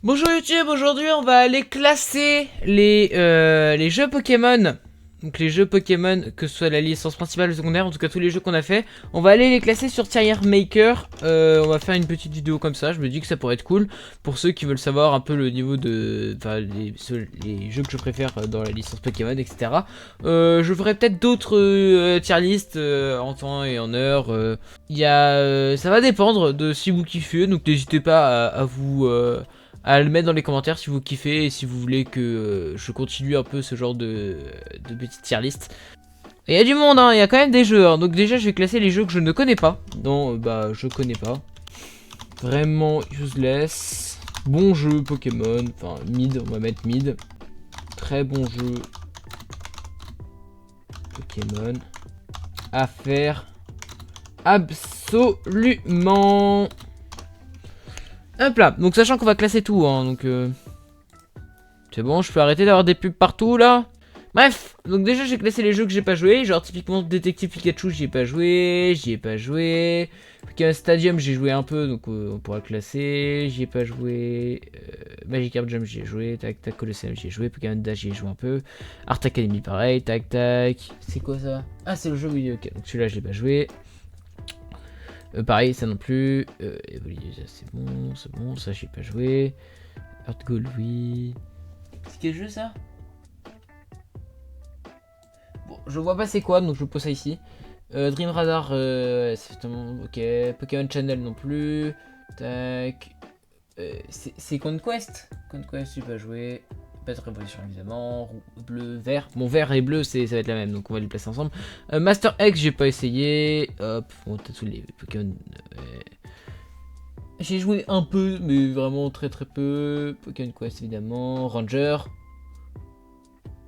Bonjour YouTube, aujourd'hui on va aller classer les jeux Pokémon. Donc les jeux Pokémon, que ce soit la licence principale ou secondaire, en tout cas tous les jeux qu'on a fait. On va aller les classer sur Tier Maker. On va faire une petite vidéo comme ça, je me dis que ça pourrait être cool. Pour ceux qui veulent savoir un peu le niveau de... Enfin les jeux que je préfère dans la licence Pokémon, etc. Je ferai peut-être d'autres tier list en temps et en heure. Ça va dépendre de si vous kiffez, donc n'hésitez pas à le mettre dans les commentaires si vous kiffez et si vous voulez que je continue un peu ce genre de petite tier list. Et il y a du monde, hein, il y a quand même des jeux. Hein. Donc déjà, je vais classer les jeux que je ne connais pas. Non, bah, je connais pas. Vraiment useless. Bon jeu Pokémon. Enfin, mid, on va mettre mid. Très bon jeu Pokémon. À faire. Absolument. Hop là. Donc sachant qu'on va classer tout, hein, donc... C'est bon, je peux arrêter d'avoir des pubs partout là. Bref, donc déjà j'ai classé les jeux que j'ai pas joué. Genre typiquement Détective Pikachu, j'y ai pas joué. Pokémon Stadium, j'ai joué un peu, donc on pourra le classer. J'y ai pas joué. Magikarp Jump, j'y ai joué. Tac tac, Colosseum, j'y ai joué. Pokémon Dash, j'y ai joué un peu. Art Academy, pareil. Tac tac. C'est quoi ça? Ah, c'est le jeu, oui, ok. Donc celui-là, j'ai pas joué. Pareil, ça non plus. C'est bon, ça j'ai pas joué. Heart Gold, oui. C'est quel jeu ça? Bon, je vois pas c'est quoi, donc je pose ça ici. Dream Radar, c'est totalement ok. Pokémon Channel non plus. Tac. C'est Conquest. Conquest, j'ai pas joué. Pas de révolution évidemment. Bleu, vert. Bon, vert et bleu, ça va être la même, donc on va les placer ensemble. Master X, j'ai pas essayé. Hop, bon, t'as tous les Pokémon. J'ai joué un peu, mais vraiment très très peu. Pokémon Quest évidemment. Ranger.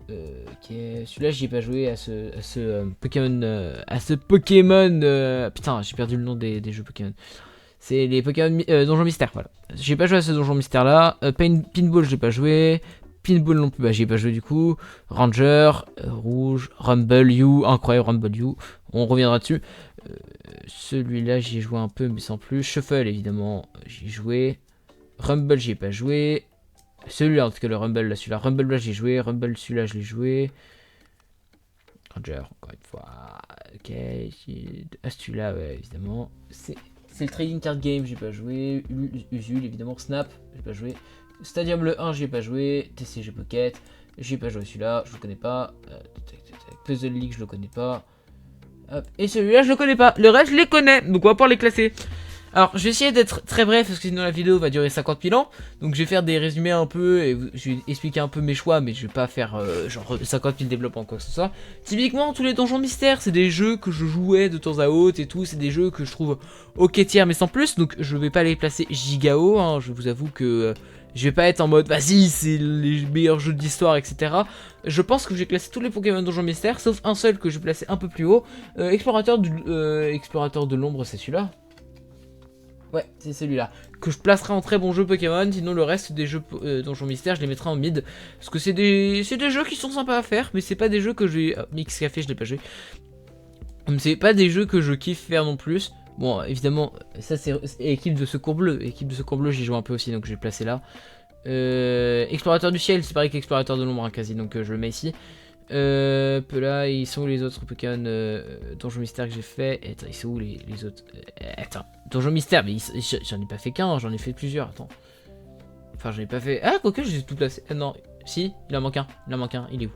Ok, celui-là j'y ai pas joué à ce Pokémon. Putain, j'ai perdu le nom des jeux Pokémon. C'est les Pokémon Donjon Mystère, voilà. J'ai pas joué à ce Donjon Mystère là. Pinball, j'ai pas joué. Pinball non plus, bah j'y ai pas joué du coup. Ranger, Rouge, Rumble You, incroyable Rumble You. On reviendra dessus. Celui-là j'y ai joué un peu, mais sans plus. Shuffle évidemment, j'y ai joué. Rumble, j'y ai pas joué. Celui-là, en tout cas, le Rumble, là, celui-là. Rumble, là, j'ai joué. Rumble, celui-là, je l'ai joué. Ranger, encore une fois. Ok. Ah, celui-là, ouais, évidemment. C'est le Trading Card Game, j'ai pas joué. Usul, évidemment. Snap, j'ai pas joué. Stadium le 1, j'ai pas joué. TCG Pocket, j'ai pas joué celui-là, je le connais pas. Puzzle League, je le connais pas. Hop. Et celui-là, je le connais pas. Le reste, je les connais. Donc, on va pouvoir les classer. Alors, je vais essayer d'être très bref parce que sinon la vidéo va durer 50 000 ans. Donc, je vais faire des résumés un peu et je vais expliquer un peu mes choix, mais je vais pas faire genre 50 000 développements quoi que ce soit. Typiquement, tous les donjons mystères, c'est des jeux que je jouais de temps à autre et tout. C'est des jeux que je trouve ok tiers, mais sans plus. Donc, je vais pas les placer giga haut. Hein. Je vous avoue que je vais pas être en mode vas-y, c'est les meilleurs jeux de l'histoire, etc. Je pense que j'ai classé tous les Pokémon donjons mystères, sauf un seul que je vais placer un peu plus haut. Explorateur de l'ombre, c'est celui-là. Ouais, c'est celui-là. Que je placerai en très bon jeu Pokémon. Sinon, le reste des jeux Donjons Mystère, je les mettrai en mid. Parce que c'est des jeux qui sont sympas à faire. Mais c'est pas des jeux que j'ai. Mix Café, je l'ai pas joué. C'est pas des jeux que je kiffe faire non plus. Bon, évidemment, ça c'est équipe de secours bleu. Équipe de secours bleu, j'y joue un peu aussi. Donc je vais le placer là. Explorateur du ciel, c'est pareil qu'Explorateur de l'ombre, hein, quasi. Donc je le mets ici. Là, ils sont où les autres Pokémon Donjon Mystère que j'ai fait? Attends, ils sont où les autres? Attends, Donjon Mystère, mais j'en ai pas fait qu'un, j'en ai fait plusieurs, attends. Enfin, j'en ai pas fait... Ah, quoique, j'ai tout placé. Non, si, il en manque un, il est où?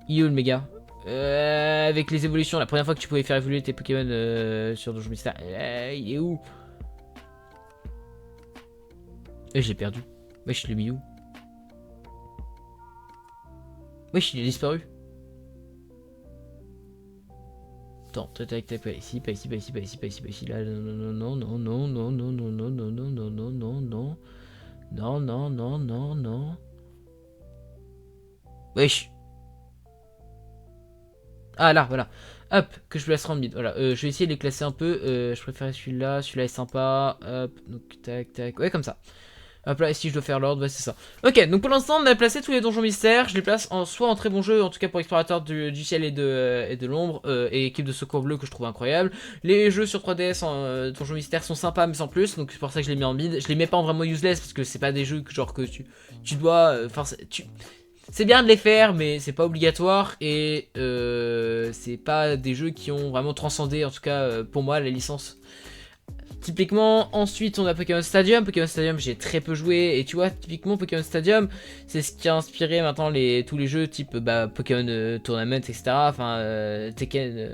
Il est où le méga? Avec les évolutions, la première fois que tu pouvais faire évoluer tes Pokémon sur Donjon Mystère, il est où? Je l'ai perdu. Wesh, je l'ai mis où? Wesh, il a disparu. Attends, tac, tac, pas ici, pas ici, pas ici, pas ici, pas ici, pas ici, là, non, non, non, non, non, non, non, non, non, non, non, non, non, non, non, non, non, non. Wesh. Ah là, voilà. Hop, que je placerai en mid. Voilà, je vais essayer de les classer un peu. Je préfère celui-là est sympa. Hop, donc tac, tac. Ouais, comme ça. Hop là, et si je dois faire l'ordre, c'est ça. Ok, donc pour l'instant, on a placé tous les donjons mystères. Je les place soit en très bon jeu, en tout cas pour explorateur du ciel et de l'ombre, et équipe de secours bleu que je trouve incroyable. Les jeux sur 3DS en donjons mystères sont sympas, mais sans plus, donc c'est pour ça que je les mets en mid. Je les mets pas en vraiment useless, parce que c'est pas des jeux que, genre que tu dois... c'est bien de les faire, mais c'est pas obligatoire, et c'est pas des jeux qui ont vraiment transcendé, en tout cas pour moi, la licence. Typiquement, ensuite on a Pokémon Stadium. Pokémon Stadium, j'ai très peu joué. Et tu vois, typiquement, Pokémon Stadium, c'est ce qui a inspiré maintenant tous les jeux type Pokémon Tournament, etc. Tekken,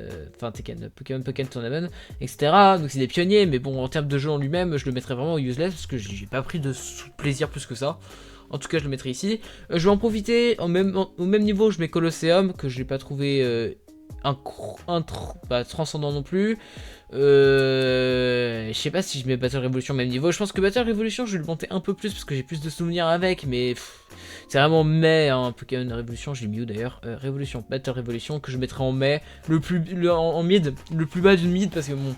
Pokémon Tournament, etc. Donc c'est des pionniers, mais bon, en termes de jeu en lui-même, je le mettrais vraiment useless parce que j'ai pas pris de plaisir plus que ça. En tout cas, je le mettrai ici. Je vais en profiter au même niveau. Je mets Colosseum, que je n'ai pas trouvé transcendant non plus. Je sais pas si je mets Battle Revolution au même niveau. Je pense que Battle Revolution, je vais le monter un peu plus parce que j'ai plus de souvenirs avec. Mais c'est vraiment mai, hein. Pokémon Revolution, je l'ai mis où d'ailleurs Révolution, Battle Revolution, que je mettrai en mai, en mid, le plus bas d'une mid, parce que bon.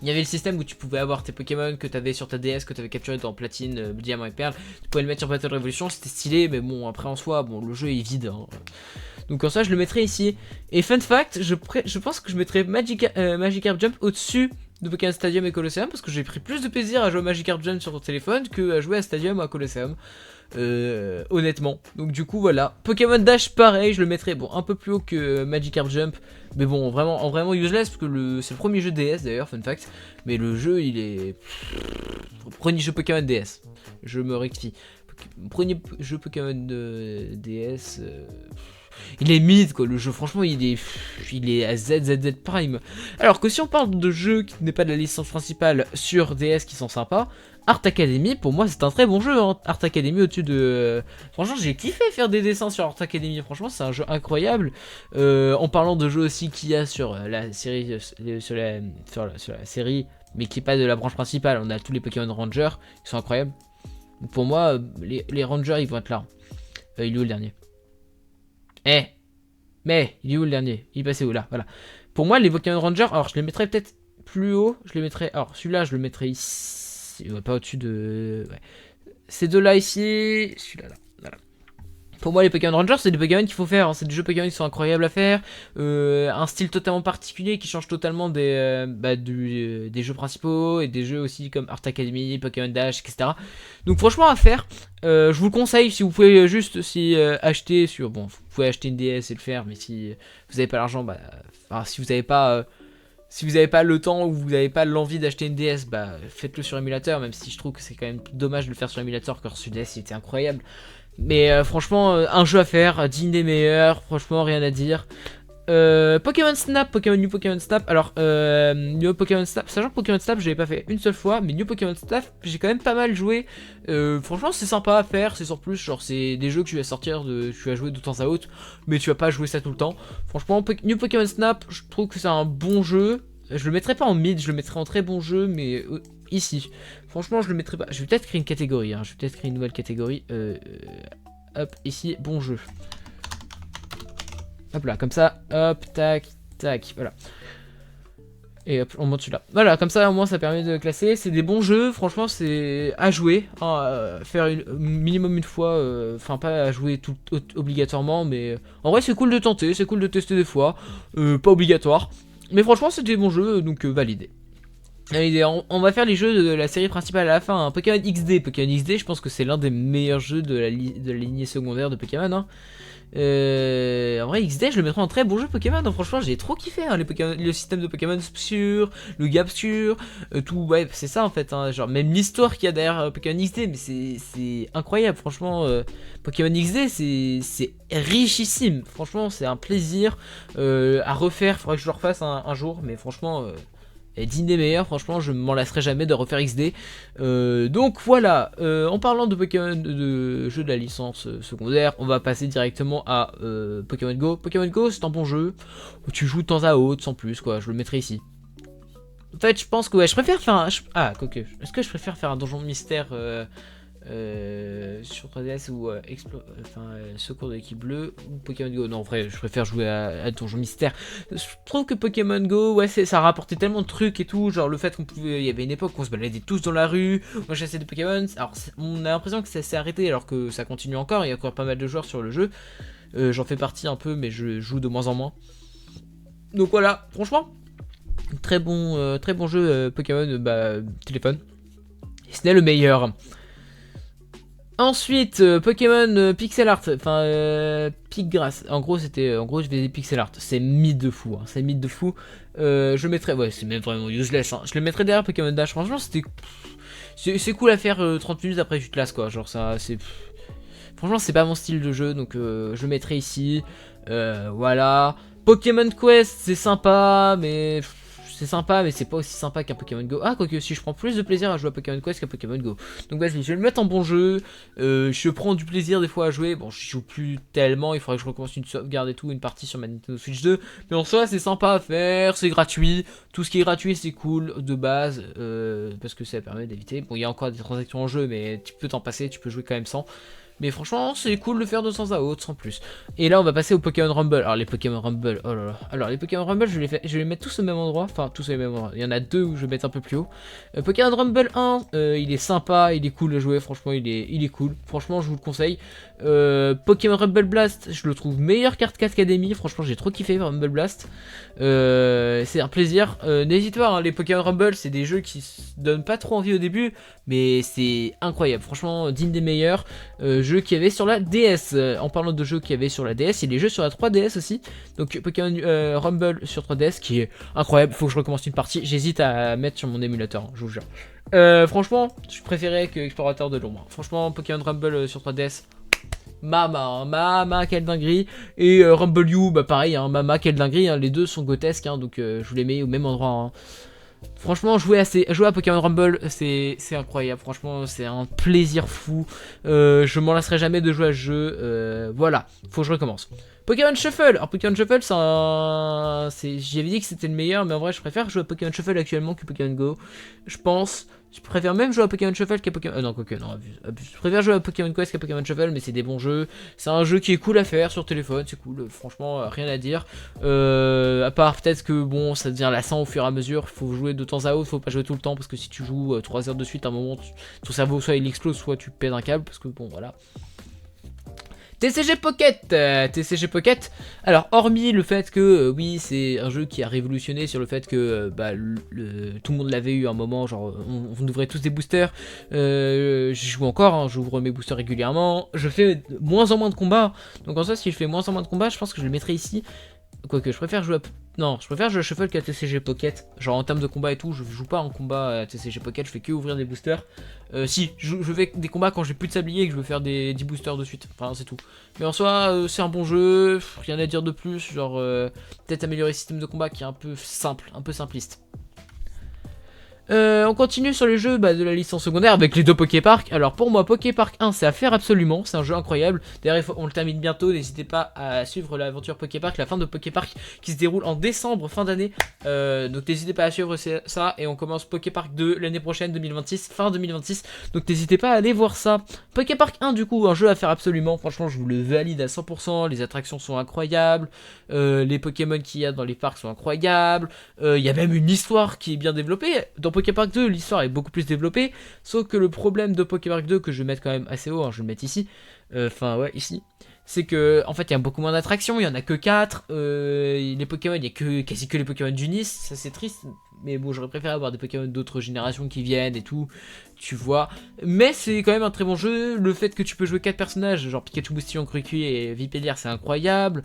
Il y avait le système où tu pouvais avoir tes Pokémon que tu avais sur ta DS, que tu avais capturé dans Platine, Diamant et Perle. Tu pouvais le mettre sur Battle Revolution, c'était stylé, mais bon, après en soi, bon, le jeu est vide. Hein. Donc en ça, je le mettrai ici. Et fun fact, je pense que je mettrai Magikarp Jump au-dessus de Pokémon Stadium et Colosseum, parce que j'ai pris plus de plaisir à jouer à Magikarp Jump sur ton téléphone que à jouer à Stadium ou à Colosseum. Honnêtement, donc du coup voilà. Pokémon Dash pareil, je le mettrais un peu plus haut que Magikarp Jump, mais bon vraiment useless parce que c'est le premier jeu DS d'ailleurs, fun fact, mais le jeu il est premier jeu Pokémon DS, je me rectifie, premier jeu Pokémon de DS, il est mid quoi, le jeu franchement il est à ZZZ Prime. Alors que si on parle de jeux qui n'est pas de la licence principale sur DS qui sont sympas, Art Academy, pour moi, c'est un très bon jeu. Hein. Art Academy au-dessus de... Franchement, j'ai kiffé faire des dessins sur Art Academy. Franchement, c'est un jeu incroyable. En parlant de jeux aussi qu'il y a sur la série, sur la série, mais qui n'est pas de la branche principale, on a tous les Pokémon Rangers qui sont incroyables. Donc pour moi, les Rangers, ils vont être là. Il est où le dernier? Mais, il est où le dernier? Il est passé où là? Voilà. Pour moi, les Pokémon Rangers, alors je les mettrais peut-être plus haut. Je les mettrais... Alors, celui-là, je le mettrais ici. Pas au-dessus de... Ouais. Ces deux-là ici, celui-là, là. Voilà. Pour moi, les Pokémon Rangers, c'est des Pokémon qu'il faut faire. Hein. C'est des jeux Pokémon qui sont incroyables à faire. Un style totalement particulier qui change totalement des jeux principaux et des jeux aussi comme Art Academy, Pokémon Dash, etc. Donc franchement, à faire. Je vous le conseille si vous pouvez juste acheter sur... Bon, vous pouvez acheter une DS et le faire, mais si vous n'avez pas l'argent, si vous n'avez pas... Si vous n'avez pas le temps ou vous n'avez pas l'envie d'acheter une DS, faites-le sur émulateur, même si je trouve que c'est quand même dommage de le faire sur émulateur, car sur DS il était incroyable. Mais franchement, un jeu à faire, digne des meilleurs, franchement rien à dire. Pokémon Snap, New Pokémon Snap. Alors, New Pokémon Snap, sachant que Pokémon Snap, je l'ai pas fait une seule fois, mais New Pokémon Snap, j'ai quand même pas mal joué. Franchement, c'est sympa à faire, c'est sans plus. Genre, c'est des jeux que tu vas jouer de temps à autre, mais tu vas pas jouer ça tout le temps. Franchement, New Pokémon Snap, je trouve que c'est un bon jeu. Je le mettrai pas en mid, je le mettrai en très bon jeu, mais ici, franchement, je le mettrai pas. Je vais peut-être créer une catégorie, hein. Je vais peut-être créer une nouvelle catégorie. Hop, ici, bon jeu. Hop là, comme ça, hop, tac, tac, voilà. Et hop, on monte celui-là. Voilà, comme ça au moins ça permet de classer. C'est des bons jeux, franchement c'est à jouer. Hein, faire minimum une fois, enfin pas à jouer tout obligatoirement, mais en vrai c'est cool de tenter, c'est cool de tester des fois. Pas obligatoire. Mais franchement c'est des bons jeux, donc validé. Allez, on va faire les jeux de la série principale à la fin. Hein. Pokémon XD. Pokémon XD, je pense que c'est l'un des meilleurs jeux de la lignée secondaire de Pokémon. Hein. En vrai, XD, je le mettrais en très bon jeu Pokémon. Donc, franchement, j'ai trop kiffé hein, le système de Pokémon sûr, le gap sûr, tout. Ouais, c'est ça en fait. Hein, genre, même l'histoire qu'il y a derrière Pokémon XD, mais c'est incroyable. Franchement, Pokémon XD, c'est richissime. Franchement, c'est un plaisir à refaire. Faudrait que je le refasse un jour, mais franchement. Et digne des meilleurs, franchement, je m'en lasserai jamais de refaire XD. Donc voilà, en parlant de Pokémon, de jeux de la licence secondaire, on va passer directement à Pokémon Go. Pokémon Go, c'est un bon jeu où tu joues de temps à autre, sans plus, quoi. Je le mettrai ici. En fait, je pense que ouais, je préfère faire un... Ah, quoique. Est-ce que je préfère faire un donjon mystère sur 3DS ou Secours de l'équipe bleue ou Pokémon Go. Non, en vrai, je préfère jouer à Donjon Mystère. Je trouve que Pokémon Go, ouais, ça rapportait tellement de trucs et tout. Genre le fait qu'on pouvait, il y avait une époque où on se baladait tous dans la rue, on chassait des Pokémon. Alors on a l'impression que ça s'est arrêté alors que ça continue encore. Il y a encore pas mal de joueurs sur le jeu. J'en fais partie un peu, mais je joue de moins en moins. Donc voilà, franchement, très bon jeu Pokémon téléphone. Et ce n'est le meilleur. Ensuite, Pokémon Pixel Art, Picgrass. En gros, je faisais des pixel art. C'est mythe de fou, hein. C'est mythe de fou. Je mettrais, ouais, c'est même vraiment useless, hein. Je le mettrais derrière Pokémon Dash. Franchement, c'est cool à faire 30 minutes après tu te lasses, quoi. Genre ça, franchement, c'est pas mon style de jeu, donc je le mettrai ici. Voilà. Pokémon Quest, c'est sympa, mais c'est pas aussi sympa qu'un Pokémon Go. Ah, quoique si je prends plus de plaisir à jouer à Pokémon Quest qu'à Pokémon Go. Donc vas-y, je vais le mettre en bon jeu. Je prends du plaisir des fois à jouer. Bon, je joue plus tellement, il faudrait que je recommence une sauvegarde et tout, une partie sur ma Nintendo Switch 2. Mais en soi, c'est sympa à faire, c'est gratuit. Tout ce qui est gratuit, c'est cool de base, parce que ça permet d'éviter. Bon, il y a encore des transactions en jeu, mais tu peux t'en passer, tu peux jouer quand même sans. Mais franchement, c'est cool de le faire de temps à autre, sans plus. Et là, on va passer au Pokémon Rumble. Alors, les Pokémon Rumble, oh là là. Alors, les Pokémon Rumble, je vais les mettre tous au même endroit. Enfin, tous au même endroit. Il y en a deux où je vais mettre un peu plus haut. Pokémon Rumble 1, il est sympa, il est cool à jouer. Franchement, il est cool. Franchement, je vous le conseille. Pokémon Rumble Blast, je le trouve meilleur qu'Art Academy. Franchement, j'ai trop kiffé Rumble Blast. C'est un plaisir. N'hésite pas, hein, les Pokémon Rumble, c'est des jeux qui se donnent pas trop envie au début, mais c'est incroyable. Franchement, digne des meilleurs. Jeux qu'il y avait sur la DS. En parlant de jeux qu'il y avait sur la DS, il y a des jeux sur la 3DS aussi. Donc Pokémon Rumble sur 3DS qui est incroyable. Faut que je recommence une partie. J'hésite à mettre sur mon émulateur, hein, je vous jure. Franchement, je préférais que Explorateur de l'ombre. Franchement, Pokémon Rumble sur 3DS. Mama, quelle dinguerie. Et Rumble U, bah pareil, hein, Mama, quelle dinguerie. Hein, les deux sont grotesques, hein, donc je vous les mets au même endroit. Hein. Franchement, jouer à Pokémon Rumble, c'est incroyable. Franchement, c'est un plaisir fou. Je m'en lasserai jamais de jouer à ce jeu. Voilà, faut que je recommence. Pokémon Shuffle. Alors, Pokémon Shuffle, j'avais dit que c'était le meilleur, mais en vrai, je préfère jouer à Pokémon Shuffle actuellement que Pokémon Go. Je pense. Je préfère même jouer à Pokémon Shuffle qu'à Pokémon... non, quoique, non, abuse. Je préfère jouer à Pokémon Quest qu'à Pokémon Shuffle, mais c'est des bons jeux. C'est un jeu qui est cool à faire sur téléphone, c'est cool. Franchement, rien à dire. À part peut-être que, bon, ça devient lassant au fur et à mesure. Faut jouer de temps à autre, faut pas jouer tout le temps, parce que si tu joues 3 heures de suite, à un moment, ton cerveau, soit il explose, soit tu pètes un câble, parce que, bon, voilà. TCG Pocket, alors hormis le fait que oui c'est un jeu qui a révolutionné sur le fait que tout le monde l'avait eu à un moment, genre on ouvrait tous des boosters, j'y joue encore, hein, j'ouvre mes boosters régulièrement, je fais moins en moins de combats, donc en soi si je fais moins en moins de combats je pense que je le mettrai ici. Quoique, je préfère jouer à Shuffle qu'à TCG Pocket. Genre en termes de combat et tout, je joue pas en combat à TCG Pocket, je fais que ouvrir des boosters. Si, je fais des combats quand j'ai plus de sablier et que je veux faire des 10 boosters de suite. Enfin, c'est tout. Mais en soi, c'est un bon jeu, rien à dire de plus. Genre, peut-être améliorer le système de combat qui est un peu simple, un peu simpliste. On continue sur les jeux de la licence secondaire avec les deux Poképark. Alors pour moi, Poképark 1 c'est à faire absolument, c'est un jeu incroyable. D'ailleurs on le termine bientôt, n'hésitez pas à suivre l'aventure Poképark, la fin de Poképark qui se déroule en décembre, fin d'année. Donc n'hésitez pas à suivre ça et on commence Poképark 2 l'année prochaine, 2026, fin 2026. Donc n'hésitez pas à aller voir ça. Poképark 1 du coup, un jeu à faire absolument, franchement je vous le valide à 100%, les attractions sont incroyables, les Pokémon qu'il y a dans les parcs sont incroyables, il y a même une histoire qui est bien développée. Dans Poképark 2, l'histoire est beaucoup plus développée, sauf que le problème de Poképark 2, que je vais mettre quand même assez haut, hein, je vais le mettre ici, ici, c'est que en fait il y a beaucoup moins d'attractions, il y en a que 4, les Pokémon, il y a quasi que les Pokémon d'Unis, ça c'est triste, mais bon j'aurais préféré avoir des Pokémon d'autres générations qui viennent et tout, tu vois, mais c'est quand même un très bon jeu, le fait que tu peux jouer 4 personnages, genre Pikachu, Boustillon, Cruqui et Vipélière, c'est incroyable,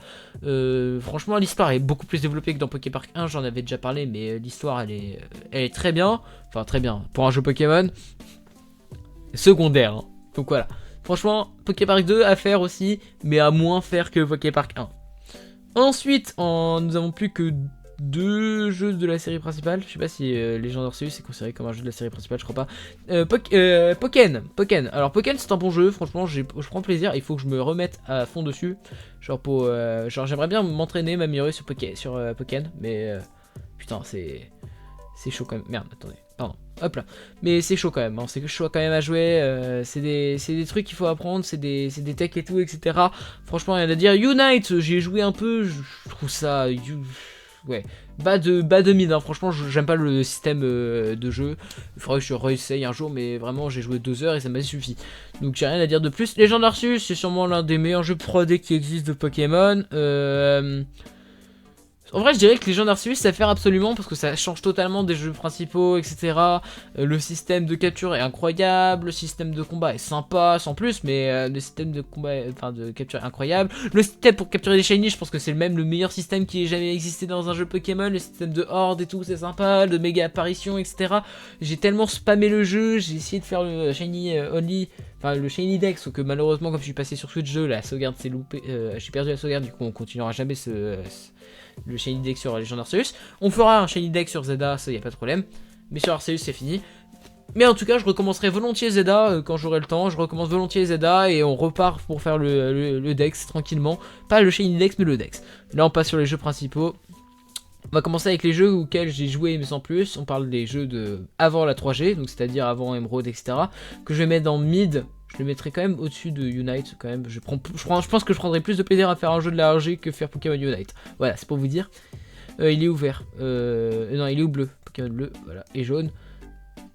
franchement l'histoire est beaucoup plus développée que dans Poképark 1, j'en avais déjà parlé, mais l'histoire elle est très bien, enfin très bien, pour un jeu Pokémon, secondaire, hein. Donc voilà. Franchement, Poképark 2 à faire aussi, mais à moins faire que Poképark 1. Ensuite, nous avons plus que 2 jeux de la série principale. Je sais pas si Legend Arceus c'est considéré comme un jeu de la série principale, je crois pas. Pokken. Alors Pokken c'est un bon jeu, franchement je prends plaisir. Il faut que je me remette à fond dessus. Genre j'aimerais bien m'entraîner, m'améliorer sur Pokken, mais putain c'est chaud quand même. Merde, attendez. Pardon, hop là. Mais c'est chaud quand même, hein. C'est chaud quand même à jouer. C'est des trucs qu'il faut apprendre, c'est des techs et tout, etc. Franchement, rien à dire. Unite, j'y ai joué un peu, je trouve ça. Ouais, bas de mid, hein. Franchement, j'aime pas le système de jeu. Il faudrait que je réessaye un jour, mais vraiment, j'ai joué 2 heures et ça m'a suffi. Donc, j'ai rien à dire de plus. Légende Arceus, c'est sûrement l'un des meilleurs jeux 3D qui existent de Pokémon. En vrai, je dirais que Légende Arceus, ça faire absolument parce que ça change totalement des jeux principaux, etc. Le système de capture est incroyable, le système de combat est sympa, sans plus, mais le système de combat, enfin de capture est incroyable. Le système pour capturer des shiny, je pense que c'est le meilleur système qui ait jamais existé dans un jeu Pokémon. Le système de horde et tout, c'est sympa, de méga apparition, etc. J'ai tellement spammé le jeu, j'ai essayé de faire le shiny only. Enfin, le Shiny Dex, sauf que malheureusement, comme je suis passé sur Switch 2, la sauvegarde s'est loupée. J'ai perdu la sauvegarde, du coup, on continuera jamais le Shiny Dex sur Legend Arceus. On fera un Shiny Dex sur Zelda, ça y a pas de problème. Mais sur Arceus, c'est fini. Mais en tout cas, je recommencerai volontiers Zelda quand j'aurai le temps. Je recommence volontiers Zelda et on repart pour faire le Dex tranquillement. Pas le Shiny Dex, mais le Dex. Là, on passe sur les jeux principaux. On va commencer avec les jeux auxquels j'ai joué mais sans plus. On parle des jeux de avant la 3G, donc c'est-à-dire avant Emerald, etc. Que je vais mettre dans mid. Je le mettrai quand même au-dessus de Unite quand même. Je pense que je prendrai plus de plaisir à faire un jeu de la RG que faire Pokémon Unite. Voilà, c'est pour vous dire. Il est ouvert. Non, il est où bleu. Pokémon bleu, voilà, et jaune.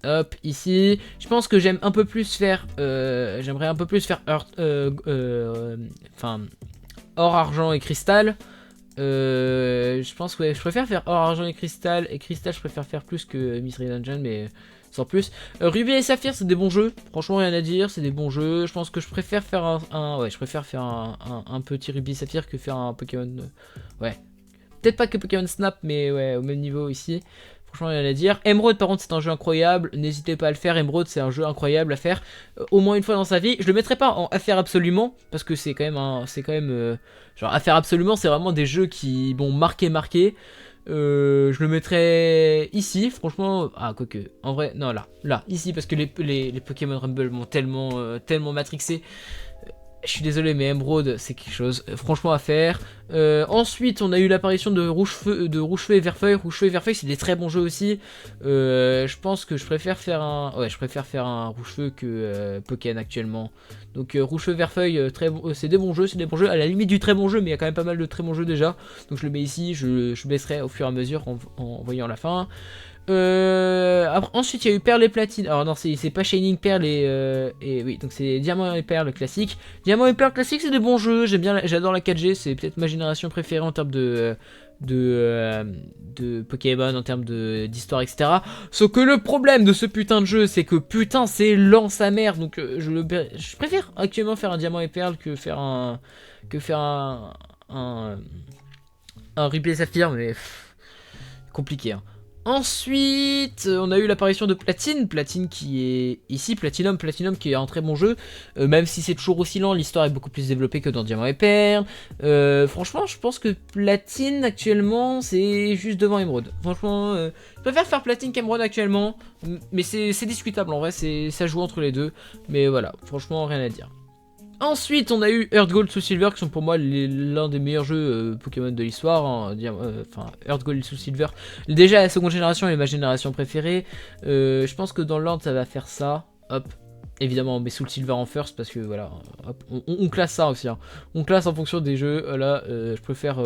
Hop, ici. Je pense que j'aime un peu plus faire. J'aimerais un peu plus faire enfin, or, argent et cristal. Je pense que ouais, je préfère faire or, argent et cristal. Et cristal, je préfère faire plus que Mystery Dungeon, mais sans plus. Ruby et Saphir, c'est des bons jeux. Franchement, rien à dire, c'est des bons jeux. Je pense que je préfère faire un petit Ruby et Saphir que faire un Pokémon. Ouais. Peut-être pas que Pokémon Snap, mais ouais, au même niveau ici. Franchement, rien à dire. Emerald, par contre, c'est un jeu incroyable. N'hésitez pas à le faire. Emerald, c'est un jeu incroyable à faire au moins une fois dans sa vie. Je le mettrai pas en à faire absolument parce que c'est quand même genre à faire absolument. C'est vraiment des jeux qui vont marquer. Je le mettrai ici. Franchement, ah quoique, en vrai, non là, ici parce que les Pokémon Rumble m'ont tellement matrixé. Je suis désolé, mais Emerald, c'est quelque chose franchement à faire. Ensuite, on a eu l'apparition de Rouge-Feu et Vert-Feuille. Rouge-Feu et Vert-Feuille, c'est des très bons jeux aussi. Je pense que je préfère faire un Rouge-Feu que Pokémon actuellement. Donc Rouge-Feu, Vert-Feuille, c'est des bons jeux, à la limite du très bon jeu, mais il y a quand même pas mal de très bons jeux déjà. Donc je le mets ici, je baisserai au fur et à mesure en voyant la fin. Ensuite il y a eu Perle et Platine. Alors non, c'est pas Shining Perle et oui, donc c'est Diamant et Perle classique. Diamant et Perle classique, c'est des bons jeux. J'adore la 4G, c'est peut-être ma génération préférée en termes de Pokémon, en termes d'histoire, etc. Sauf que le problème de ce putain de jeu, c'est que putain c'est lent sa mère. Donc je préfère actuellement faire un Diamant et Perle que faire un Ruby et Saphir, mais compliqué, hein. Ensuite, on a eu l'apparition de Platine qui est ici, Platinum qui est un très bon jeu, même si c'est toujours aussi lent, l'histoire est beaucoup plus développée que dans Diamant et Perle. Franchement, je pense que Platine actuellement, c'est juste devant Emerald. Franchement, je préfère faire Platine qu'Emerald actuellement, mais c'est discutable en vrai, ça joue entre les deux, mais voilà, franchement, rien à dire. Ensuite, on a eu Earth Gold Soul Silver qui sont pour moi l'un des meilleurs jeux Pokémon de l'histoire. Enfin, Earth Gold et Soul Silver. Déjà, la seconde génération est ma génération préférée. Je pense que dans l'ordre, ça va faire ça. Hop. Évidemment, on met Soul Silver en first parce que voilà. Hop. On classe ça aussi. Hein. On classe en fonction des jeux. Là, je préfère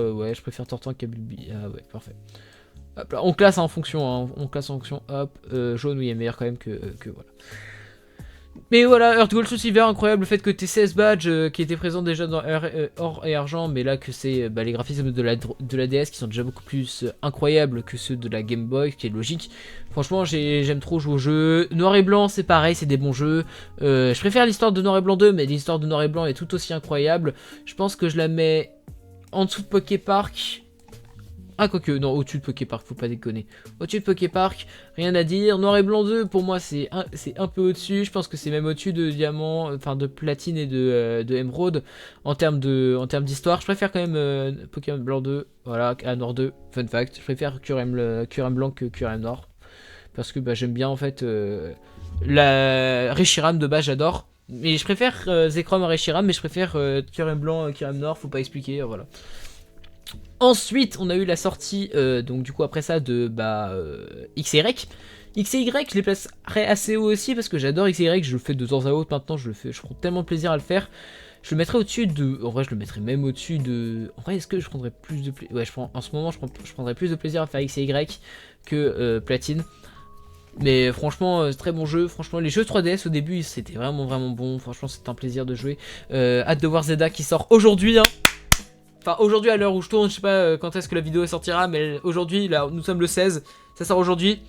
Tortank qu'à Bulbi. Ah ouais, parfait. Hop, là, on classe en fonction. Hein. On classe en fonction. Hop. Jaune, oui, est meilleur quand même que voilà. Mais voilà, Earth Gold Soul Silver, incroyable le fait que tes 16 badges qui étaient présents déjà dans Or et Argent, mais là que c'est les graphismes de la DS qui sont déjà beaucoup plus incroyables que ceux de la Game Boy, ce qui est logique. Franchement, j'aime trop jouer au jeu. Noir et Blanc, c'est pareil, c'est des bons jeux. Je préfère l'histoire de Noir et Blanc 2, mais l'histoire de Noir et Blanc est tout aussi incroyable. Je pense que je la mets en dessous de Poképark. Ah, quoique, non, au-dessus de Poképark, faut pas déconner. Au-dessus de Poképark, rien à dire. Noir et Blanc 2, pour moi, c'est un peu au-dessus. Je pense que c'est même au-dessus de Diamant, enfin de Platine et de Emerald en termes d'histoire. Je préfère quand même Pokémon Blanc 2, voilà, à Noir 2, fun fact. Je préfère QRM Blanc que QRM Noir. Parce que j'aime bien en fait la Reshiram de base, j'adore. Mais je préfère Zekrom à Reshiram, mais je préfère QRM Blanc à QRM Noir, faut pas expliquer, voilà. Ensuite, on a eu la sortie, donc du coup après ça, de XY, X et Y, je les placerai assez haut aussi parce que j'adore X et Y, je le fais de temps à autre maintenant, je prends tellement de plaisir à le faire. Je le mettrai au-dessus de... En vrai, je le mettrai même au-dessus de... En vrai, est-ce que je prendrais plus de plaisir... Ouais, en ce moment, je prendrais plus de plaisir à faire X et Y que Platine. Mais franchement, c'est très bon jeu. Franchement, les jeux 3DS au début, c'était vraiment bon. Franchement, c'était un plaisir de jouer. Hâte de voir Zelda qui sort aujourd'hui, hein. Enfin, aujourd'hui à l'heure où je tourne, je sais pas quand est-ce que la vidéo sortira, mais aujourd'hui, là, nous sommes le 16, ça sort aujourd'hui.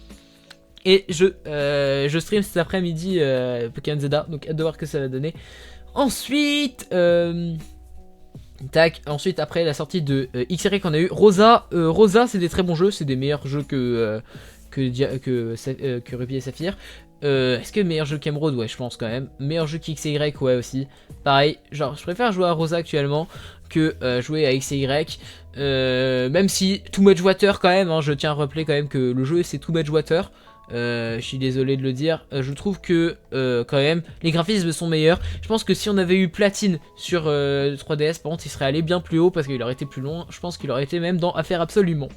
Et je stream cet après-midi Pokémon Zelda, donc hâte de voir ce que ça va donner. Ensuite, ensuite après la sortie de X-Ray qu'on a eu, Rosa, c'est des très bons jeux, c'est des meilleurs jeux que Ruby et Saphir. Est-ce que meilleur jeu qu'Emerald? Ouais, je pense quand même. Meilleur jeu qu'X et Y, ouais aussi. Pareil, genre je préfère jouer à Rosa actuellement que jouer à X et Y. Même si Too Much Water quand même, hein, je tiens à rappeler quand même que le jeu c'est Too Much Water. Je suis désolé de le dire. Je trouve que quand même les graphismes sont meilleurs. Je pense que si on avait eu Platine sur 3DS, par contre il serait allé bien plus haut parce qu'il aurait été plus long. Je pense qu'il aurait été même dans Affaire Absolument.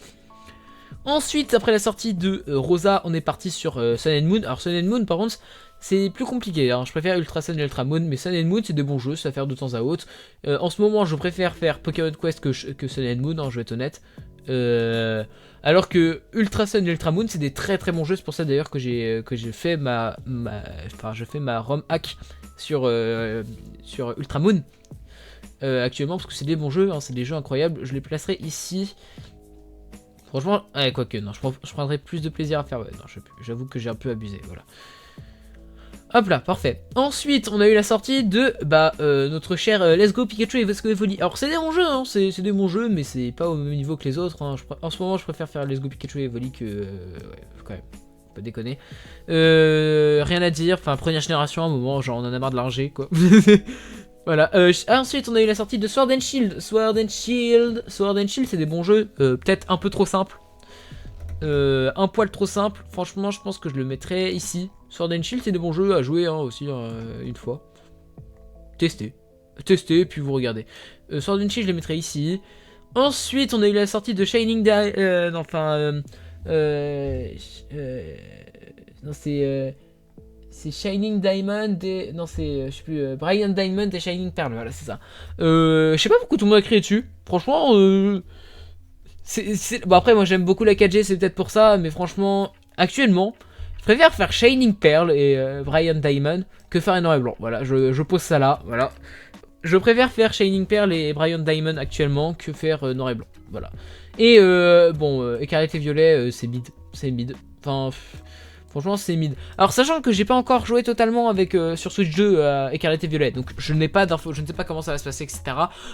Ensuite, après la sortie de Rosa, on est parti sur Sun and Moon. Alors Sun and Moon, par contre, c'est plus compliqué, hein. Je préfère Ultra Sun et Ultra Moon, mais Sun and Moon, c'est des bons jeux, ça faire de temps à autre. En ce moment, je préfère faire Pokémon Quest que Sun and Moon, hein, je vais être honnête. Alors que Ultra Sun et Ultra Moon, c'est des très bons jeux. C'est pour ça d'ailleurs que j'ai fait ma ROM hack sur Ultra Moon actuellement, parce que c'est des bons jeux, hein, c'est des jeux incroyables. Je les placerai ici. Franchement, ouais, quoique, non, je prendrais plus de plaisir à faire. Ouais, non, j'avoue que j'ai un peu abusé, voilà. Hop là, parfait. Ensuite, on a eu la sortie de notre cher Let's Go Pikachu et Vasco Evoli. Alors, c'est des bons jeux, hein, c'est des bons jeux, mais c'est pas au même niveau que les autres. Hein. En ce moment, je préfère faire Let's Go Pikachu et Evoli que. Ouais, quand même, pas déconner. Rien à dire, enfin, première génération, à un moment, genre, on en a marre de l'arger, quoi. Voilà, ensuite on a eu la sortie de Sword and Shield. Sword and Shield, c'est des bons jeux, peut-être un peu trop simple. Un poil trop simple, franchement je pense que je le mettrais ici. Sword and Shield c'est des bons jeux à jouer hein, aussi une fois. Testez, puis vous regardez. Sword and Shield je les mettrais ici. Ensuite on a eu la sortie de Shining non c'est Shining Diamond et... Non, c'est... je sais plus... Brilliant Diamond et Shining Pearl, voilà, c'est ça. Je sais pas pourquoi tout le monde a crié dessus. Franchement, Bon, après, moi, j'aime beaucoup la 4G, c'est peut-être pour ça. Mais franchement, actuellement, je préfère faire Shining Pearl et Brilliant Diamond que faire un noir et blanc. Voilà, je pose ça là, voilà. Je préfère faire Shining Pearl et Brilliant Diamond actuellement que faire noir et blanc, voilà. Et bon, Écarlate et Violet, c'est mid. Enfin... Franchement c'est mid. Alors sachant que j'ai pas encore joué totalement avec sur Switch 2 Écarlate et Violet, donc je n'ai pas d'infos, je ne sais pas comment ça va se passer, etc.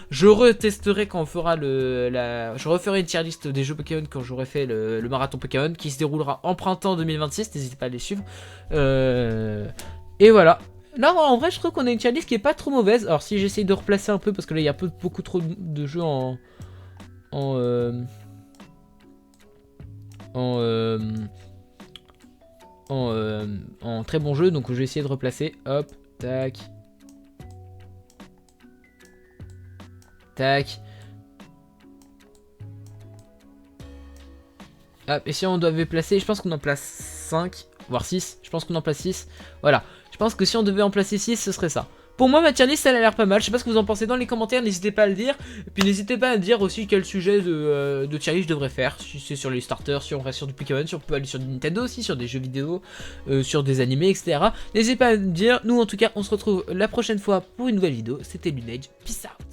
Je retesterai quand on fera je referai une tier list des jeux Pokémon quand j'aurai fait le marathon Pokémon qui se déroulera en printemps 2026, n'hésitez pas à les suivre. Et voilà. Là en vrai je trouve qu'on a une tier list qui est pas trop mauvaise. Alors si j'essaye de replacer un peu parce que là il y a beaucoup trop de jeux en très bon jeu, donc je vais essayer de replacer. Hop, tac. Tac. Hop, et si on devait placer, je pense qu'on en place 5, voire 6. Je pense qu'on en place 6. Voilà. Je pense que si on devait en placer 6, ce serait ça. Pour moi, ma tier list, elle a l'air pas mal. Je sais pas ce que vous en pensez dans les commentaires, n'hésitez pas à le dire. Et puis n'hésitez pas à me dire aussi quel sujet de tier list je devrais faire. Si c'est sur les starters, si on reste sur du Pokémon, si on peut aller sur du Nintendo aussi, sur des jeux vidéo, sur des animés, etc. N'hésitez pas à me dire. Nous, en tout cas, on se retrouve la prochaine fois pour une nouvelle vidéo. C'était Lunage. Peace out.